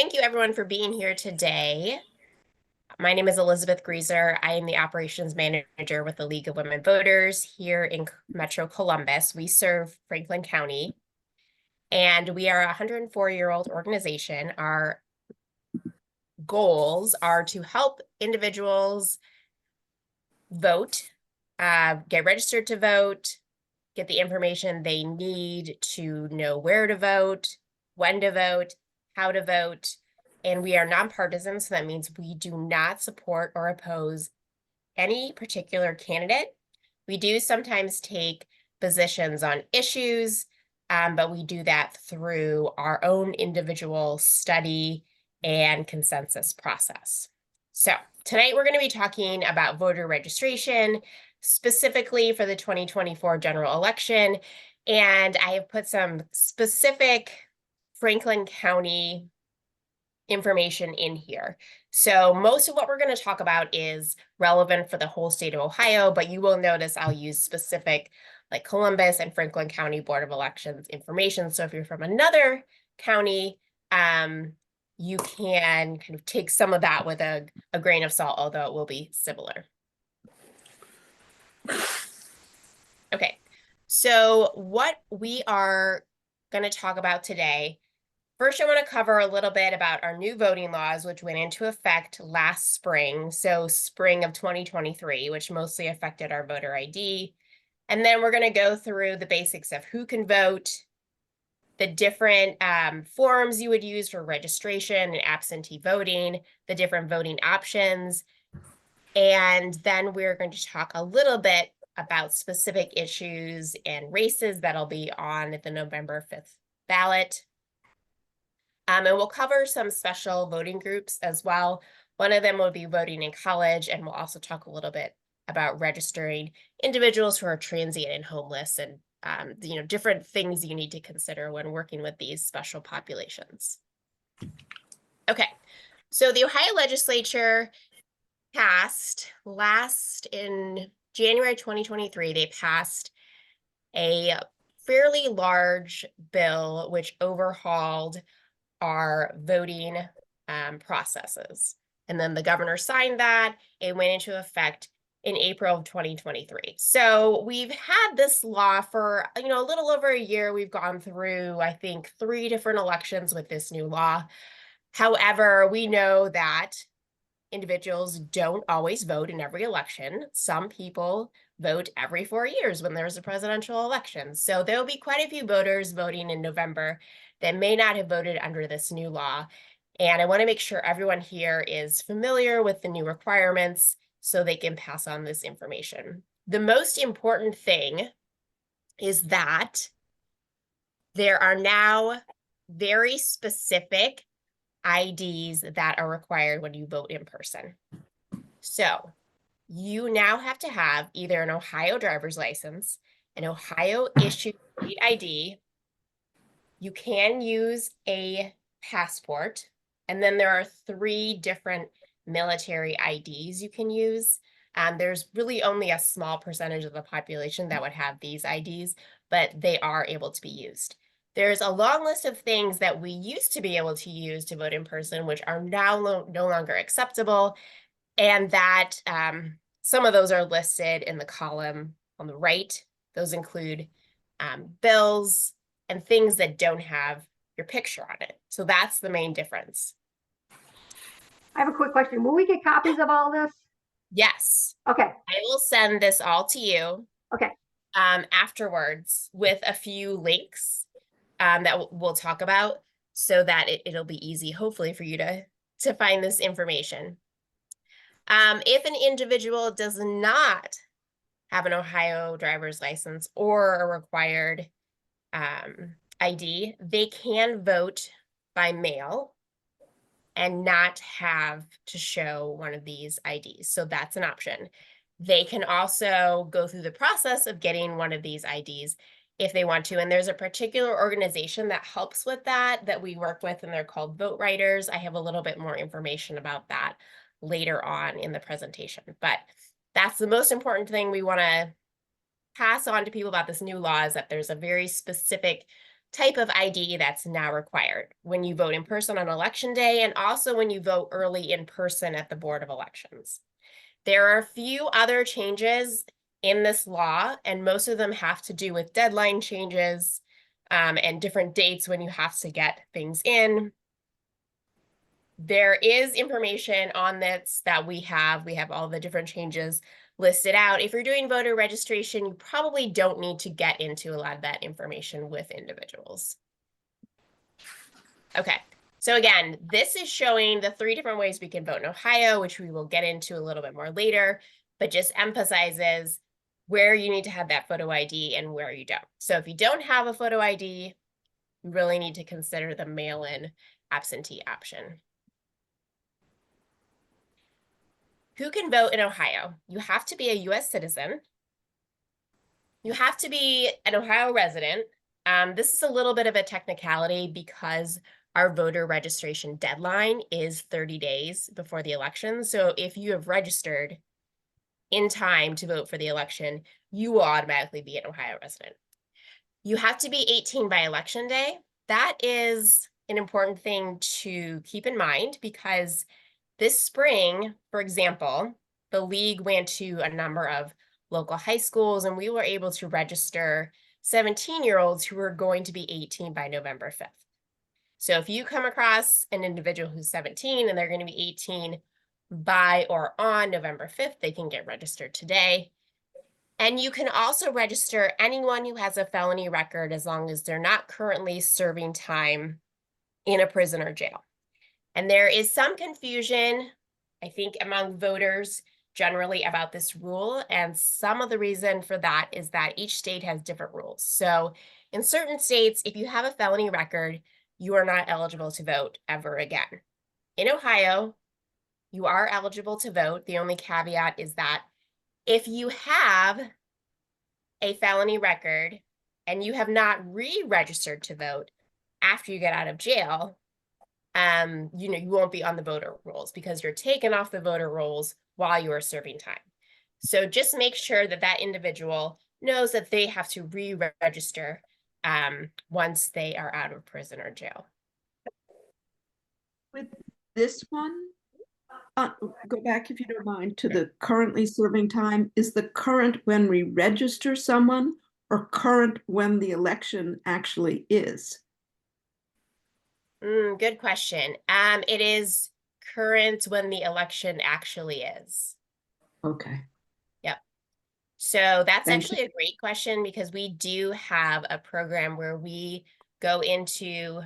Thank you everyone for being here today. My name is Elizabeth Grieser. I am the operations manager with the League of Women Voters here in Metro Columbus. We serve Franklin County, and we are a 104-year-old organization. Our goals are to help individuals vote, get registered to vote, get the information they need to know where to vote, when to vote, how to vote. And we are nonpartisan, so that means we do not support or oppose any particular candidate. We do sometimes take positions on issues, but we do that through our own individual study and consensus process. So tonight we're going to be talking about voter registration, specifically for the 2024 general election. And I have put some specific Franklin County information in here. So most of what we're going to talk about is relevant for the whole state of Ohio, but you will notice I'll use specific like Columbus and Franklin County Board of Elections information. So if you're from another county, you can kind of take some of that with a grain of salt, although it will be similar. Okay, so what we are going to talk about today, first I want to cover a little bit about our new voting laws, which went into effect last spring, so spring of 2023, which mostly affected our voter ID. And then we're going to go through the basics of who can vote, the different forms you would use for registration and absentee voting, the different voting options. And then we're going to talk a little bit about specific issues and races that'll be on the November 5th ballot. And we'll cover some special voting groups as well. One of them will be voting in college, and we'll also talk a little bit about registering individuals who are transient and homeless and different things you need to consider when working with these special populations. Okay, so the Ohio legislature passed in January 2023, they passed a fairly large bill which overhauled our voting processes. And then the governor signed that. It went into effect in April of 2023. So we've had this law for a little over a year. We've gone through, I think, 3 different elections with this new law. However, we know that individuals don't always vote in every election. Some people vote every 4 years when there's a presidential election. So there'll be quite a few voters voting in November that may not have voted under this new law. And I want to make sure everyone here is familiar with the new requirements so they can pass on this information. The most important thing is that there are now very specific IDs that are required when you vote in person. So you now have to have either an Ohio driver's license, an Ohio issued state ID. You can use a passport, and then there are 3 different military IDs you can use. There's really only a small percentage of the population that would have these IDs, but they are able to be used. There's a long list of things that we used to be able to use to vote in person, which are now no longer acceptable. And that some of those are listed in the column on the right. Those include bills and things that don't have your picture on it. So that's the main difference. I have a quick question. Will we get copies of all this? Yes. Okay. I will send this all to you. Okay. Afterwards with a few links that we'll talk about so that it'll be easy, hopefully, for you to find this information. If an individual does not have an Ohio driver's license or a required ID, they can vote by mail and not have to show one of these IDs. So that's an option. They can also go through the process of getting one of these IDs if they want to. And there's a particular organization that helps with that we work with, and they're called Vote Writers. I have a little bit more information about that later on in the presentation. But that's the most important thing we want to pass on to people about this new law, is that there's a very specific type of ID that's now required when you vote in person on election day and also when you vote early in person at the Board of Elections. There are a few other changes in this law, and most of them have to do with deadline changes and different dates when you have to get things in. There is information on this that we have. We have all the different changes listed out. If you're doing voter registration, you probably don't need to get into a lot of that information with individuals. Okay, so again, this is showing the 3 different ways we can vote in Ohio, which we will get into a little bit more later, but just emphasizes where you need to have that photo ID and where you don't. So if you don't have a photo ID, you really need to consider the mail-in absentee option. Who can vote in Ohio? You have to be a US citizen. You have to be an Ohio resident. This is a little bit of a technicality because our voter registration deadline is 30 days before the election. So if you have registered in time to vote for the election, you will automatically be an Ohio resident. You have to be 18 by election day. That is an important thing to keep in mind because this spring, for example, the league went to a number of local high schools and we were able to register 17-year-olds who were going to be 18 by November 5th. So if you come across an individual who's 17 and they're going to be 18 by or on November 5th, they can get registered today. And you can also register anyone who has a felony record as long as they're not currently serving time in a prison or jail. And there is some confusion, I think, among voters generally about this rule. And some of the reason for that is that each state has different rules. So in certain states, if you have a felony record, you are not eligible to vote ever again. In Ohio, you are eligible to vote. The only caveat is that if you have a felony record and you have not re-registered to vote after you get out of jail, you won't be on the voter rolls because you're taken off the voter rolls while you are serving time. So just make sure that that individual knows that they have to re-register once they are out of prison or jail. With this one, go back if you don't mind to the currently serving time. Is the current when we register someone or current when the election actually is? Good question. It is current when the election actually is. Okay. Yep. So that's Thank actually a great question because we do have a program where we go into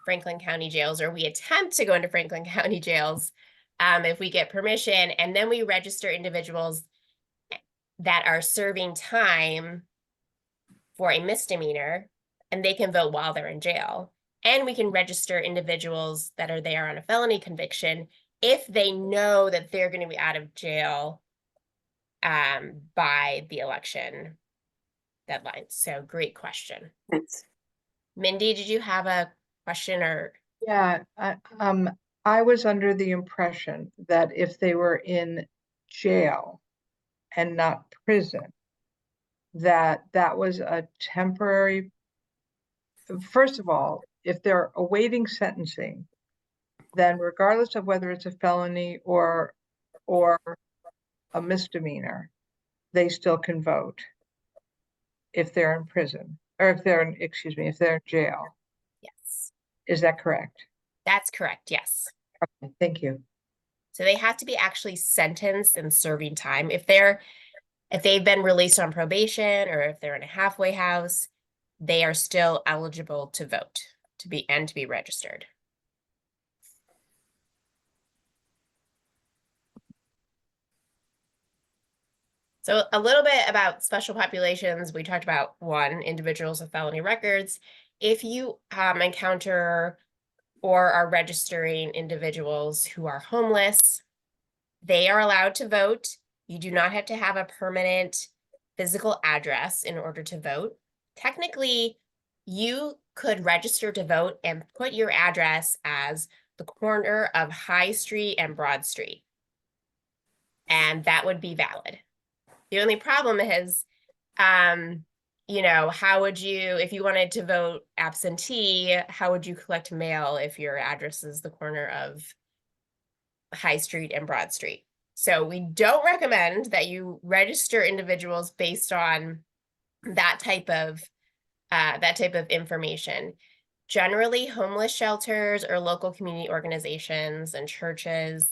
Franklin County jails, or we attempt to go into Franklin County jails if we get permission, and then we register individuals that are serving time for a misdemeanor, and they can vote while they're in jail. And we can register individuals that are there on a felony conviction if they know that they're going to be out of jail by the election deadline. So great question. Thanks. Mindy, did you have a question or? Yeah, I was under the impression that if they were in jail and not prison, that was a temporary. First of all, if they're awaiting sentencing, then regardless of whether it's a felony or a misdemeanor, they still can vote if they're in prison, or if they're in, excuse me, if they're in jail. Yes. Is that correct? That's correct, yes. Okay, thank you. So they have to be actually sentenced and serving time. If they've been released on probation or if they're in a halfway house, they are still eligible to vote to be registered. So a little bit about special populations. We talked about one, individuals with felony records. If you encounter or are registering individuals who are homeless, they are allowed to vote. You do not have to have a permanent physical address in order to vote. Technically, you could register to vote and put your address as the corner of High Street and Broad Street, and that would be valid. The only problem is, how would you, if you wanted to vote absentee, how would you collect mail if your address is the corner of High Street and Broad Street? So we don't recommend that you register individuals based on that type of information. Generally, homeless shelters or local community organizations and churches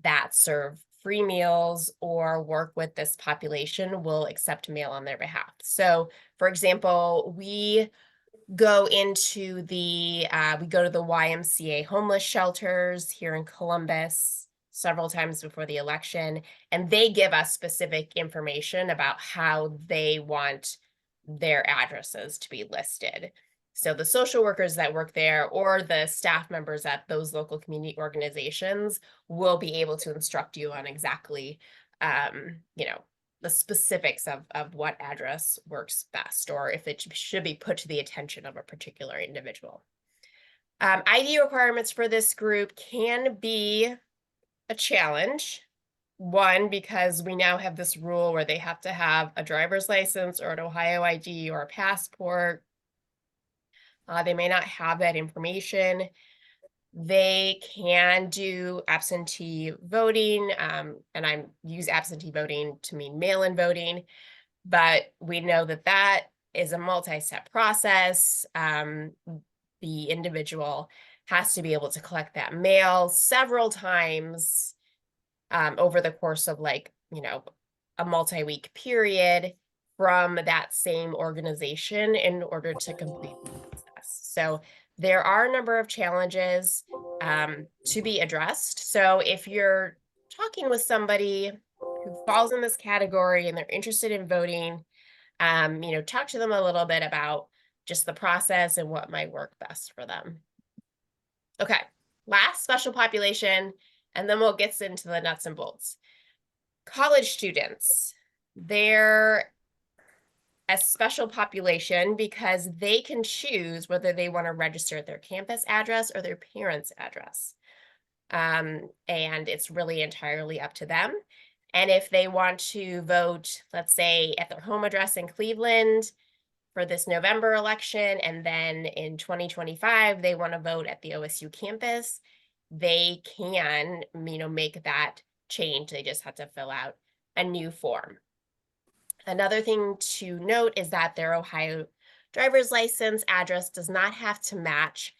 that serve free meals or work with this population will accept mail on their behalf. So, for example, we go to the YMCA homeless shelters here in Columbus several times before the election, and they give us specific information about how they want their addresses to be listed. So the social workers that work there or the staff members at those local community organizations will be able to instruct you on exactly, the specifics of what address works best, or if it should be put to the attention of a particular individual. ID requirements for this group can be a challenge. One, because we now have this rule where they have to have a driver's license or an Ohio ID or a passport. They may not have that information. They can do absentee voting, and I use absentee voting to mean mail-in voting, but we know that that is a multi-step process. The individual has to be able to collect that mail several times over the course of a multi-week period from that same organization in order to complete the process. So there are a number of challenges to be addressed. So if you're talking with somebody who falls in this category and they're interested in voting, talk to them a little bit about just the process and what might work best for them. Okay, last special population, and then we'll get into the nuts and bolts. College students, they're a special population because they can choose whether they want to register their campus address or their parents' address. And it's really entirely up to them. And if they want to vote, let's say, at their home address in Cleveland for this November election, and then in 2025, they want to vote at the OSU campus, they can, make that change. They just have to fill out a new form. Another thing to note is that their Ohio driver's license address does not have to match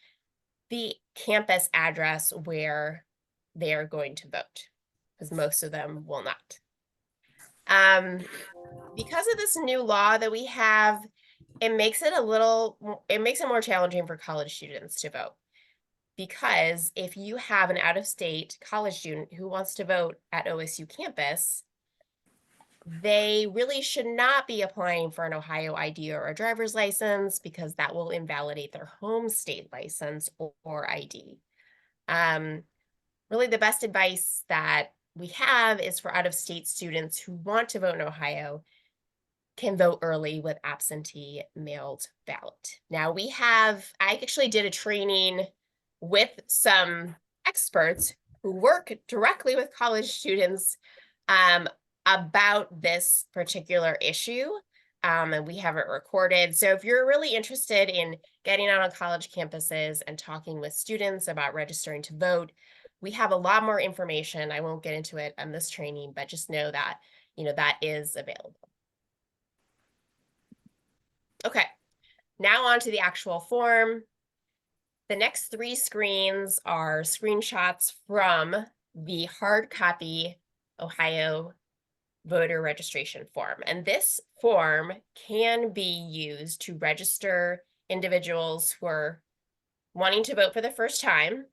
the campus address where they are going to vote, because most of them will not. Because of this new law that we have, it makes it more challenging for college students to vote. Because if you have an out-of-state college student who wants to vote at OSU campus, they really should not be applying for an Ohio ID or a driver's license, because that will invalidate their home state license or ID. Really, the best advice that we have is for out-of-state students who want to vote in Ohio can vote early with absentee mailed ballot. Now I actually did a training with some experts who work directly with college students about this particular issue, and we have it recorded. So if you're really interested in getting out on college campuses and talking with students about registering to vote, we have a lot more information. I won't get into it on this training, but just know that, that is available. Okay, now on to the actual form. The next 3 screens are screenshots from the hard copy Ohio voter registration form. And this form can be used to register individuals who are wanting to vote for the first time,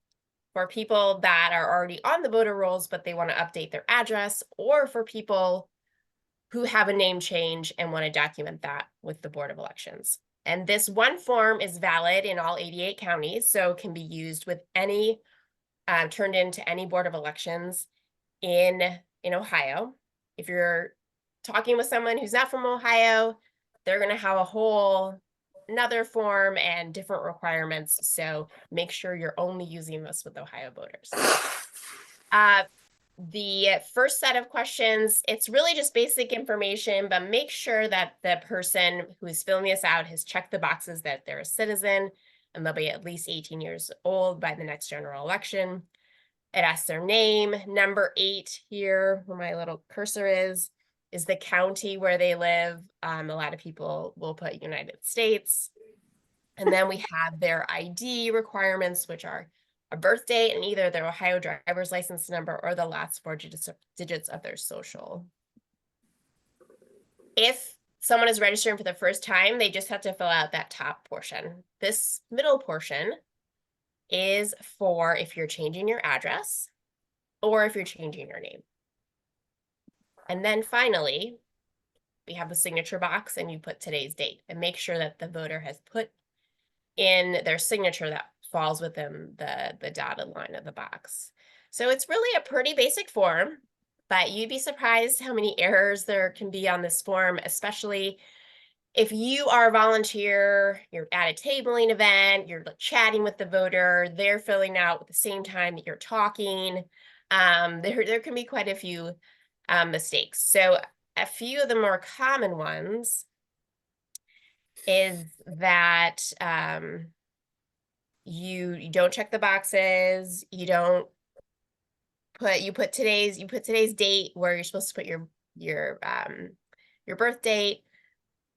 for people that are already on the voter rolls, but they want to update their address, or for people who have a name change and want to document that with the Board of Elections. And this one form is valid in all 88 counties, so it can be used with any, turned into any Board of Elections in Ohio. If you're talking with someone who's not from Ohio, they're going to have a whole another form and different requirements. So make sure you're only using this with Ohio voters. the first set of questions, it's really just basic information, but make sure that the person who is filling this out has checked the boxes that they're a citizen and they'll be at least 18 years old by the next general election. It asks their name. Number 8 here, where my little cursor is the county where they live. A lot of people will put United States. And then we have their ID requirements, which are a birth date and either their Ohio driver's license number or the last 4 digits of their social. If someone is registering for the first time, they just have to fill out that top portion. This middle portion is for if you're changing your address or if you're changing your name. And then finally, we have the signature box and you put today's date and make sure that the voter has put in their signature that falls within the dotted line of the box. So it's really a pretty basic form, but you'd be surprised how many errors there can be on this form, especially if you are a volunteer, you're at a tabling event, you're chatting with the voter, they're filling out at the same time that you're talking. There can be quite a few mistakes. So a few of the more common ones is that you don't check the boxes, you put today's date where you're supposed to put your birth date.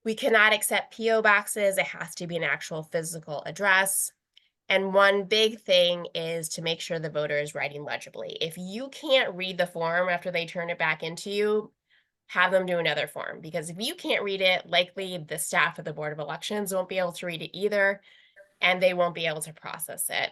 We cannot accept PO boxes. It has to be an actual physical address. And one big thing is to make sure the voter is writing legibly. If you can't read the form after they turn it back into you, have them do another form, because if you can't read it, likely the staff of the Board of Elections won't be able to read it either, and they won't be able to process it.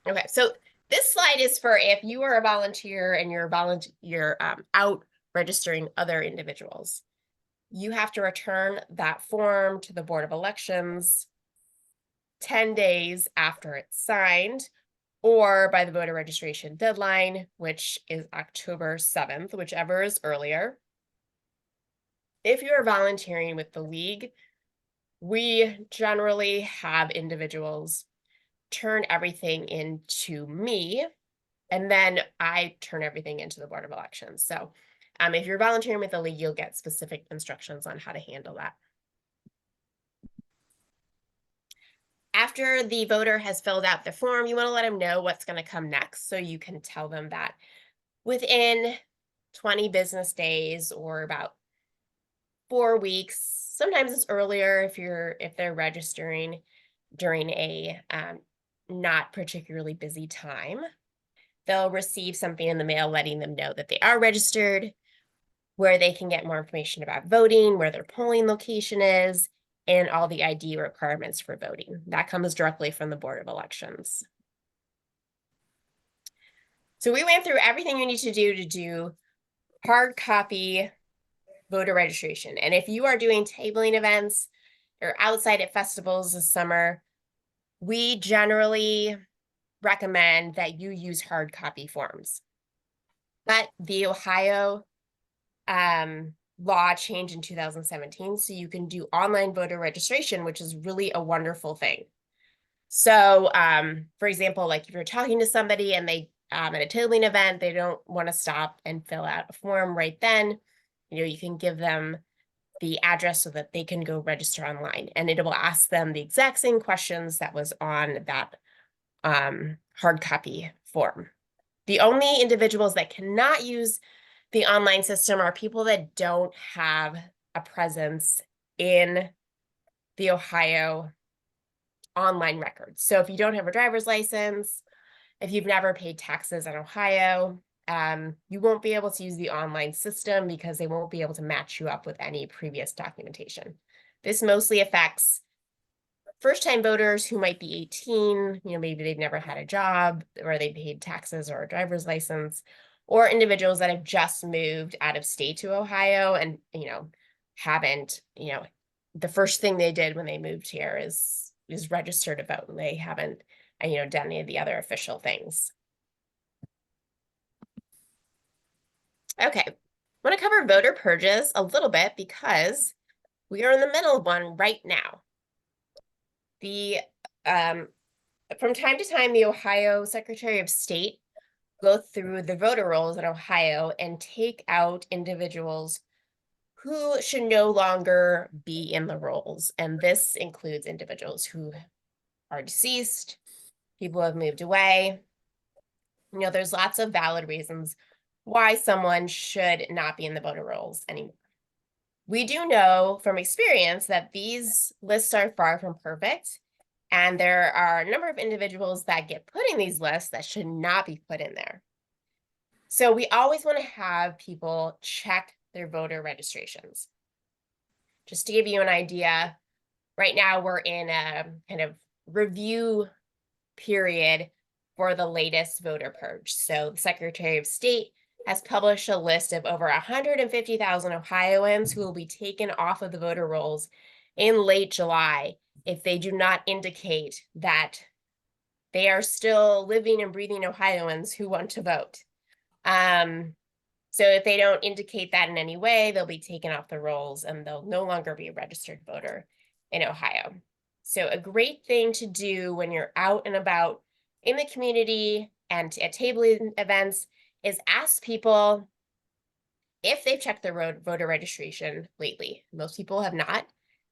Okay, so this slide is for if you are a volunteer and you're out registering other individuals. You have to return that form to the Board of Elections 10 days after it's signed, or by the voter registration deadline, which is October 7th, whichever is earlier. If you're volunteering with the league, we generally have individuals turn everything into me, and then I turn everything into the Board of Elections. So if you're volunteering with the league, you'll get specific instructions on how to handle that. After the voter has filled out the form, you want to let them know what's going to come next. So you can tell them that within 20 business days or about 4 weeks, sometimes it's earlier if they're registering during a not particularly busy time, they'll receive something in the mail letting them know that they are registered, where they can get more information about voting, where their polling location is, and all the ID requirements for voting. That comes directly from the Board of Elections. So we went through everything you need to do hard copy voter registration. And if you are doing tabling events or outside at festivals this summer, we generally recommend that you use hard copy forms. But the Ohio law changed in 2017, so you can do online voter registration, which is really a wonderful thing. So, for example, like if you're talking to somebody and they at a tabling event, they don't want to stop and fill out a form right then, you can give them the address so that they can go register online, and it will ask them the exact same questions that was on that hard copy form. The only individuals that cannot use the online system are people that don't have a presence in the Ohio online records. So if you don't have a driver's license, if you've never paid taxes in Ohio, you won't be able to use the online system because they won't be able to match you up with any previous documentation. This mostly affects first-time voters who might be 18, maybe they've never had a job or they paid taxes or a driver's license, or individuals that have just moved out of state to Ohio and, haven't, the first thing they did when they moved here is register to vote, and they haven't, done any of the other official things. Okay, I want to cover voter purges a little bit because we are in the middle of one right now. The from time to time, the Ohio Secretary of State go through the voter rolls in Ohio and take out individuals who should no longer be in the rolls. And this includes individuals who are deceased, people who have moved away. You know, there's lots of valid reasons why someone should not be in the voter rolls anymore. We do know from experience that these lists are far from perfect, and there are a number of individuals that get put in these lists that should not be put in there. So we always want to have people check their voter registrations. Just to give you an idea, right now we're in a kind of review period for the latest voter purge. So the Secretary of State has published a list of over 150,000 Ohioans who will be taken off of the voter rolls in late July if they do not indicate that they are still living and breathing Ohioans who want to vote. So if they don't indicate that in any way, they'll be taken off the rolls and they'll no longer be a registered voter in Ohio. So a great thing to do when you're out and about in the community and at tabling events is ask people if they've checked their voter registration lately. Most people have not.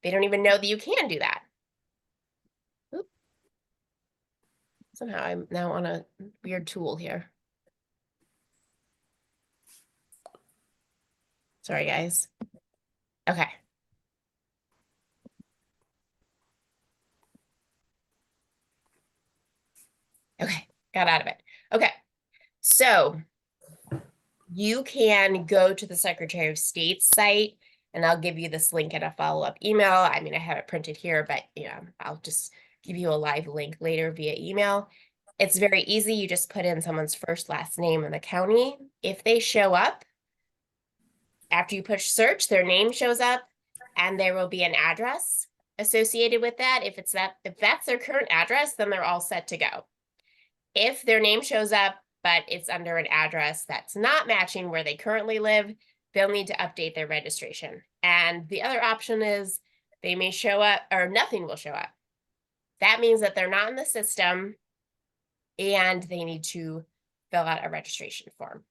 They don't even know that you can do that. Oop. Somehow I'm now on a weird tool here. Sorry, guys. Okay. Okay, got out of it. Okay, so you can go to the Secretary of State's site, and I'll give you this link in a follow-up email. I mean, I have it printed here, but yeah, I'll just give you a live link later via email. It's very easy. You just put in someone's first, last name and the county. If they show up, after you push search, their name shows up, and there will be an address associated with that. If that's their current address, then they're all set to go. If their name shows up, but it's under an address that's not matching where they currently live, they'll need to update their registration. And the other option is they may show up or nothing will show up. That means that they're not in the system and they need to fill out a registration form.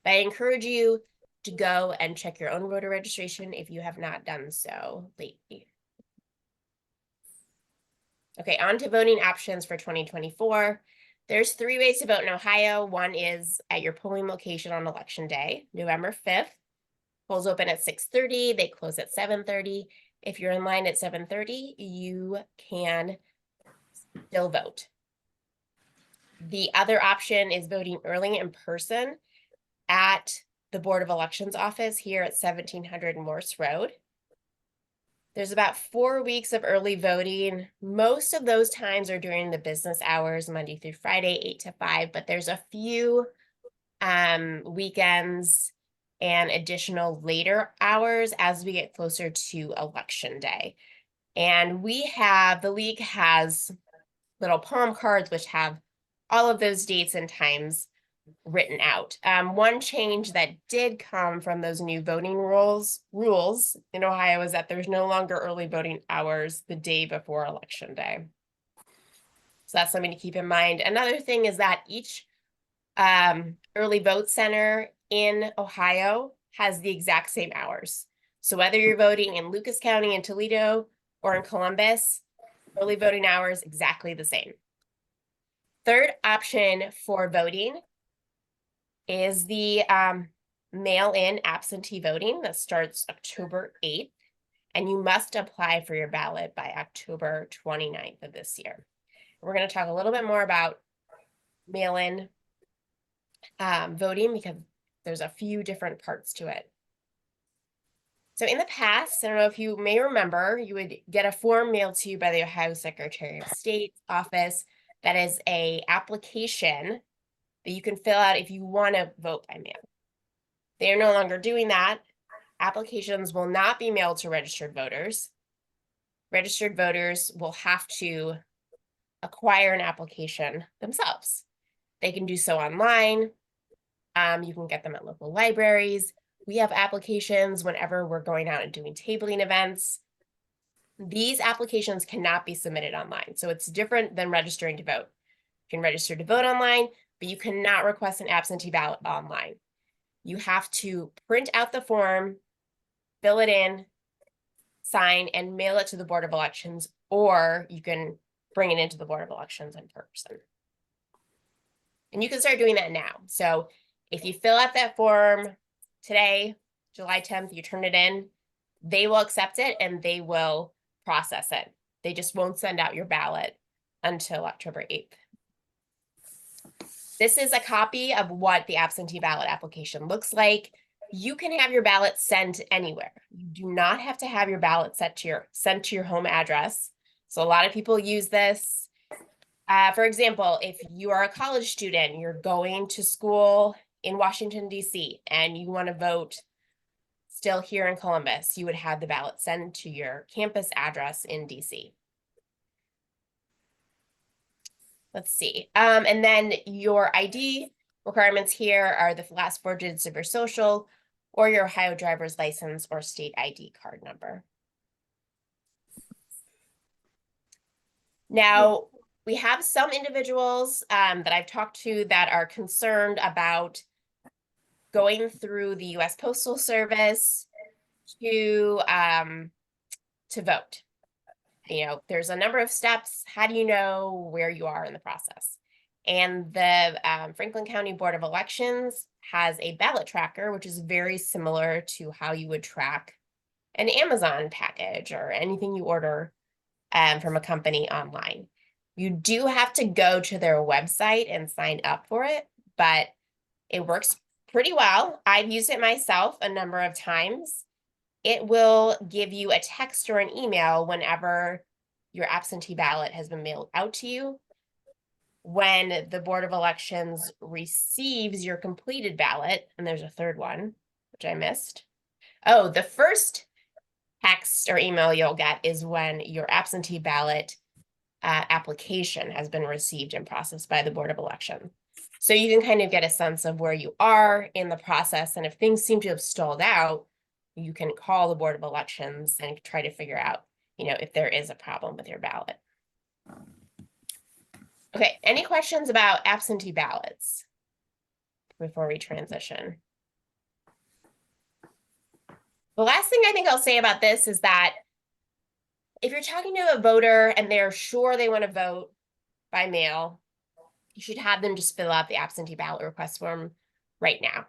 But I encourage you to go and check your own voter registration if you have not done so lately. Okay, on to voting options for 2024. There's 3 ways to vote in Ohio. One is at your polling location on election day, November 5th. Polls open at 6:30, they close at 7:30. If you're in line at 7:30, you can still vote. The other option is voting early in person at the Board of Elections office here at 1700 Morse Road. There's about 4 weeks of early voting. Most of those times are during the business hours, Monday through Friday, 8 to 5, but there's a few weekends and additional later hours as we get closer to election day. And the league has little palm cards which have all of those dates and times written out. One change that did come from those new voting rules in Ohio is that there's no longer early voting hours the day before election day. So that's something to keep in mind. Another thing is that each early vote center in Ohio has the exact same hours. So whether you're voting in Lucas County, in Toledo, or in Columbus, early voting hours exactly the same. Third option for voting is the mail-in absentee voting that starts October 8th, and you must apply for your ballot by October 29th of this year. We're going to talk a little bit more about mail-in voting because there's a few different parts to it. So in the past, I don't know if you may remember, you would get a form mailed to you by the Ohio Secretary of State's office that is an application that you can fill out if you want to vote by mail. They are no longer doing that. Applications will not be mailed to registered voters. Registered voters will have to acquire an application themselves. They can do so online. You can get them at local libraries. We have applications whenever we're going out and doing tabling events. these applications cannot be submitted online. So it's different than registering to vote. You can register to vote online, but you cannot request an absentee ballot online. You have to print out the form, fill it in, sign, and mail it to the Board of Elections, or you can bring it into the Board of Elections in person. And you can start doing that now. So if you fill out that form today, July 10th, you turn it in, they will accept it and they will process it. They just won't send out your ballot until October 8th. This is a copy of what the absentee ballot application looks like. You can have your ballot sent anywhere. You do not have to have your ballot sent to your home address. So a lot of people use this. For example, if you are a college student, you're going to school in Washington, D.C., and you want to vote still here in Columbus, you would have the ballot sent to your campus address in D.C. Let's see. And then your ID requirements here are the last 4 digits of your social or your Ohio driver's license or state ID card number. Now, we have some individuals that I've talked to that are concerned about going through the U.S. Postal Service to vote. You know, there's a number of steps. How do you know where you are in the process? And the Franklin County Board of Elections has a ballot tracker, which is very similar to how you would track an Amazon package or anything you order from a company online. You do have to go to their website and sign up for it, but it works pretty well. I've used it myself a number of times. It will give you a text or an email whenever your absentee ballot has been mailed out to you. When the Board of Elections receives your completed ballot, and there's a third one, which I missed. Oh, the first text or email you'll get is when your absentee ballot application has been received and processed by the Board of Election. So you can kind of get a sense of where you are in the process. And if things seem to have stalled out, you can call the Board of Elections and try to figure out, you know, if there is a problem with your ballot. Okay, any questions about absentee ballots before we transition? The last thing I think I'll say about this is that if you're talking to a voter and they're sure they want to vote by mail, you should have them just fill out the absentee ballot request form right now.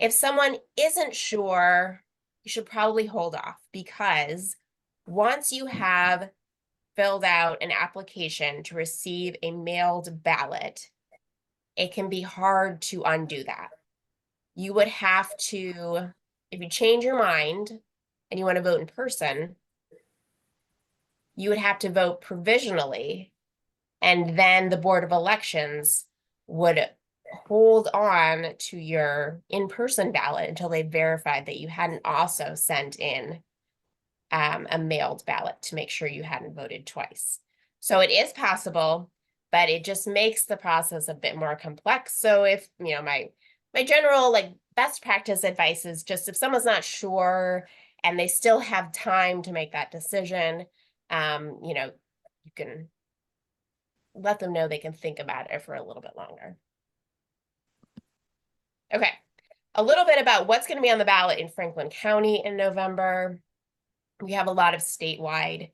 If someone isn't sure, you should probably hold off, because once you have filled out an application to receive a mailed ballot, it can be hard to undo that. You would have to, if you change your mind and you want to vote in person, you would have to vote provisionally, and then the Board of Elections would hold on to your in-person ballot until they verified that you hadn't also sent in a mailed ballot to make sure you hadn't voted twice. So it is possible, but it just makes the process a bit more complex. So if, you know, my general like best practice advice is just if someone's not sure and they still have time to make that decision, you know, you can let them know they can think about it for a little bit longer. Okay, a little bit about what's going to be on the ballot in Franklin County in November. We have a lot of statewide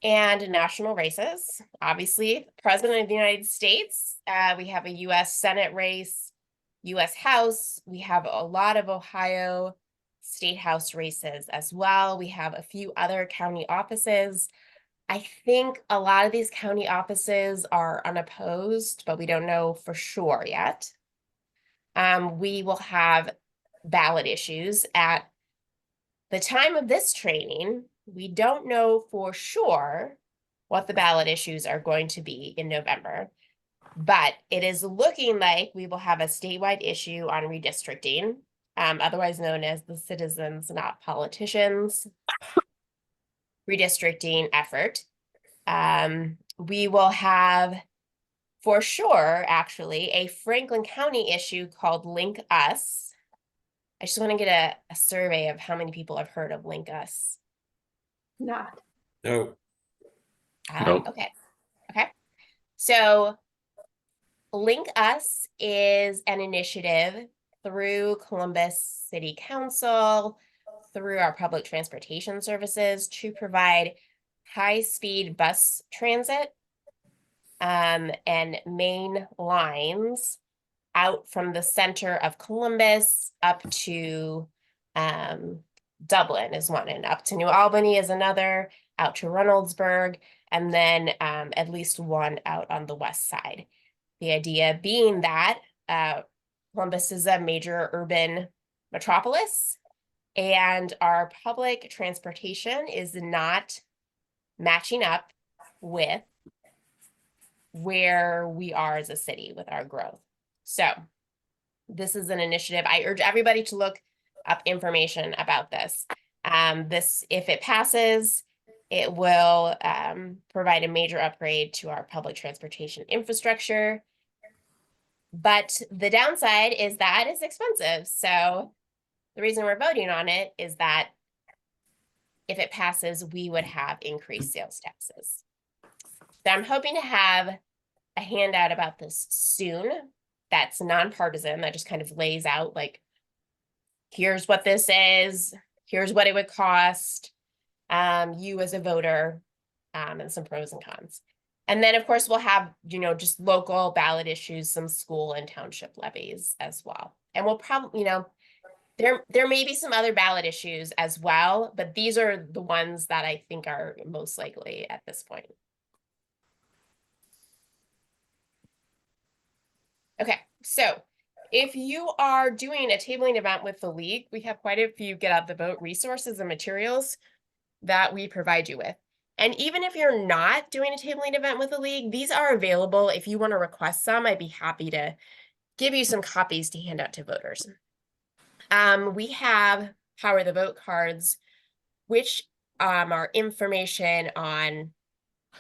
and national races. Obviously, President of the United States, we have a U.S. Senate race, U.S. House. We have a lot of Ohio State House races as well. We have a few other county offices. I think a lot of these county offices are unopposed, but we don't know for sure yet. We will have ballot issues. At the time of this training, we don't know for sure what the ballot issues are going to be in November, but it is looking like we will have a statewide issue on redistricting, otherwise known as the Citizens Not Politicians redistricting effort. We will have, for sure, actually, a Franklin County issue called Link Us. I just want to get a survey of how many people have heard of Link Us. Not. No. Nope. Okay. Okay. So Link Us is an initiative through Columbus City Council, through our public transportation services to provide high-speed bus transit and main lines out from the center of Columbus up to Dublin is one, and up to New Albany is another, out to Reynoldsburg, and then at least one out on the west side. The idea being that Columbus is a major urban metropolis, and our public transportation is not matching up with where we are as a city with our growth. So this is an initiative. I urge everybody to look up information about this. If it passes, it will provide a major upgrade to our public transportation infrastructure. But the downside is that it's expensive. So the reason we're voting on it is that if it passes, we would have increased sales taxes. So I'm hoping to have a handout about this soon that's nonpartisan, that just kind of lays out like, here's what this is, here's what it would cost you as a voter, and some pros and cons. And then of course we'll have, just local ballot issues, some school and township levies as well. And we'll probably, there may be some other ballot issues as well, but these are the ones that I think are most likely at this point. Okay, so if you are doing a tabling event with the league, we have quite a few get out the vote resources and materials that we provide you with. And even if you're not doing a tabling event with the league, these are available. If you want to request some, I'd be happy to give you some copies to hand out to voters. We have Power the Vote cards, which are information on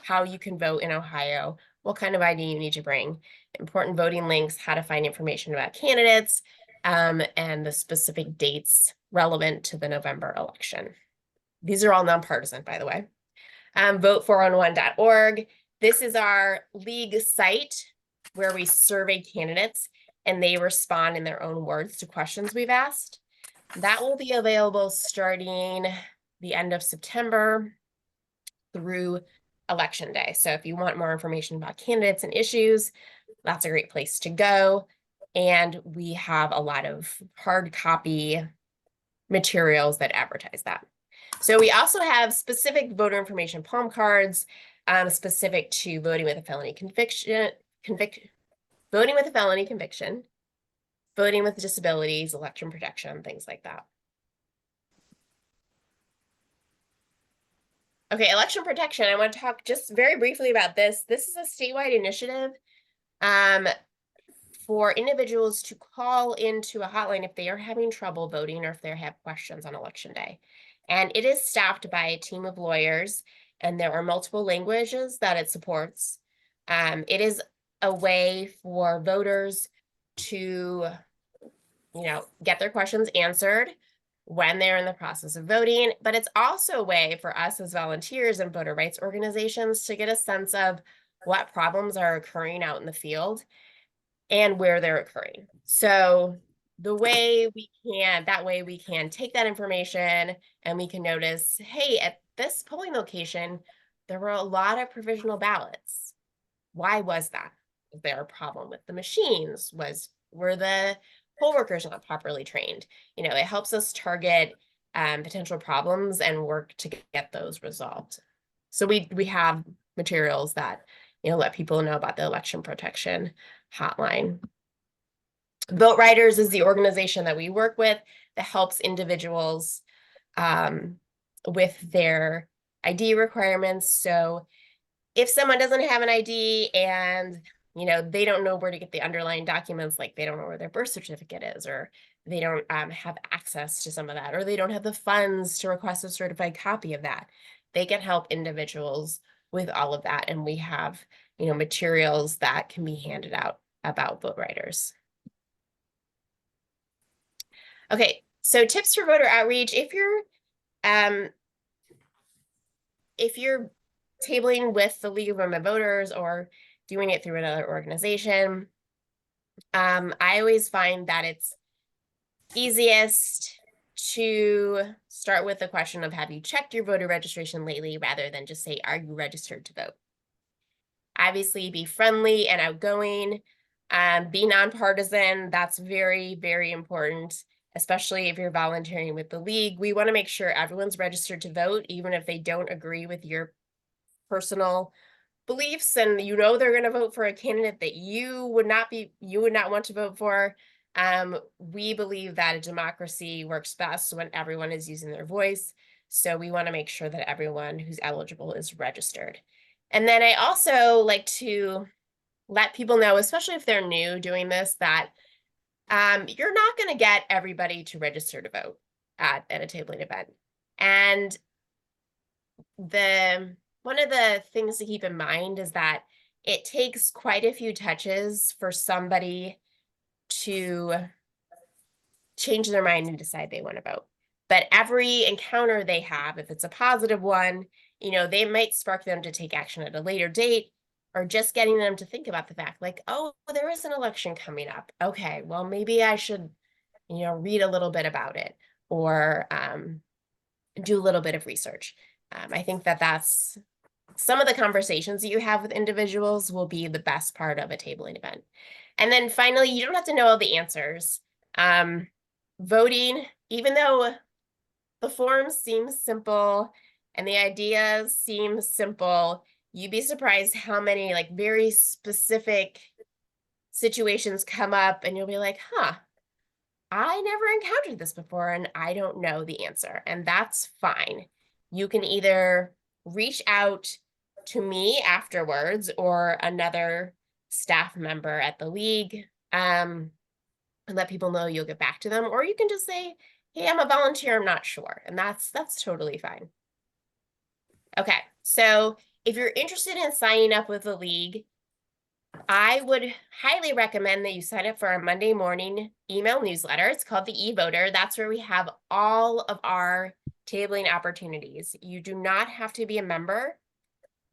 how you can vote in Ohio, what kind of ID you need to bring, important voting links, how to find information about candidates, and the specific dates relevant to the November election. These are all nonpartisan, by the way. Vote411.org. This is our league site where we survey candidates and they respond in their own words to questions we've asked. That will be available starting the end of September through Election Day. So if you want more information about candidates and issues, that's a great place to go. And we have a lot of hard copy materials that advertise that. So we also have specific voter information palm cards, specific to voting with a felony conviction, voting with a felony conviction, voting with disabilities, election protection, things like that. Okay, election protection. I want to talk just very briefly about this. This is a statewide initiative for individuals to call into a hotline if they are having trouble voting or if they have questions on election day. And it is staffed by a team of lawyers, and there are multiple languages that it supports. It is a way for voters to, get their questions answered when they're in the process of voting, but it's also a way for us as volunteers and voter rights organizations to get a sense of what problems are occurring out in the field and where they're occurring. So that way we can take that information and we can notice, hey, at this polling location, there were a lot of provisional ballots. Why was that? Was there a problem with the machines? Were the poll workers not properly trained? It helps us target potential problems and work to get those resolved. So we have materials that let people know about the election protection hotline. Vote Riders is the organization that we work with that helps individuals with their ID requirements. So if someone doesn't have an ID and they don't know where to get the underlying documents, like they don't know where their birth certificate is, or they don't have access to some of that, or they don't have the funds to request a certified copy of that, they can help individuals with all of that. And we have, materials that can be handed out about Vote Riders. Okay, so tips for voter outreach. If you're if you're tabling with the League of Women Voters or doing it through another organization, I always find that it's easiest to start with the question of, have you checked your voter registration lately, rather than just say, are you registered to vote? Obviously, be friendly and outgoing, be nonpartisan. That's very, very important, especially if you're volunteering with the league. We want to make sure everyone's registered to vote, even if they don't agree with your personal beliefs, and you know they're going to vote for a candidate that you would not want to vote for. We believe that a democracy works best when everyone is using their voice. So we want to make sure that everyone who's eligible is registered. And then I also like to let people know, especially if they're new doing this, that you're not going to get everybody to register to vote at a tabling event. And one of the things to keep in mind is that it takes quite a few touches for somebody to change their mind and decide they want to vote. But every encounter they have, if it's a positive one, they might spark them to take action at a later date, or just getting them to think about the fact, like, oh, there is an election coming up. Okay, well, maybe I should, read a little bit about it, or do a little bit of research. I think that that's some of the conversations that you have with individuals will be the best part of a tabling event. And then finally, you don't have to know all the answers. Voting, even though the form seems simple and the ideas seem simple, you'd be surprised how many very specific situations come up, and you'll be like, huh, I never encountered this before and I don't know the answer. And that's fine. You can either reach out to me afterwards or another staff member at the league, and let people know you'll get back to them, or you can just say, hey, I'm a volunteer, I'm not sure. And that's totally fine. Okay, so if you're interested in signing up with the league, I would highly recommend that you sign up for our Monday morning email newsletter. It's called the e-voter. That's where we have all of our tabling opportunities. You do not have to be a member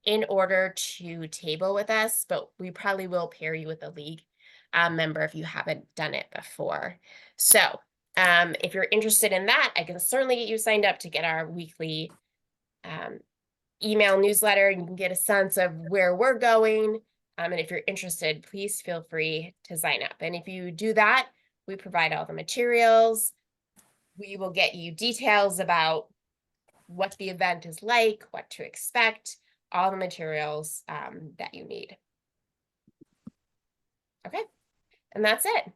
in order to table with us, but we probably will pair you with a league member if you haven't done it before. So if you're interested in that, I can certainly get you signed up to get our weekly email newsletter, and you can get a sense of where we're going. And if you're interested, please feel free to sign up. And if you do that, we provide all the materials. We will get you details about what the event is like, what to expect, all the materials that you need. Okay, and that's it.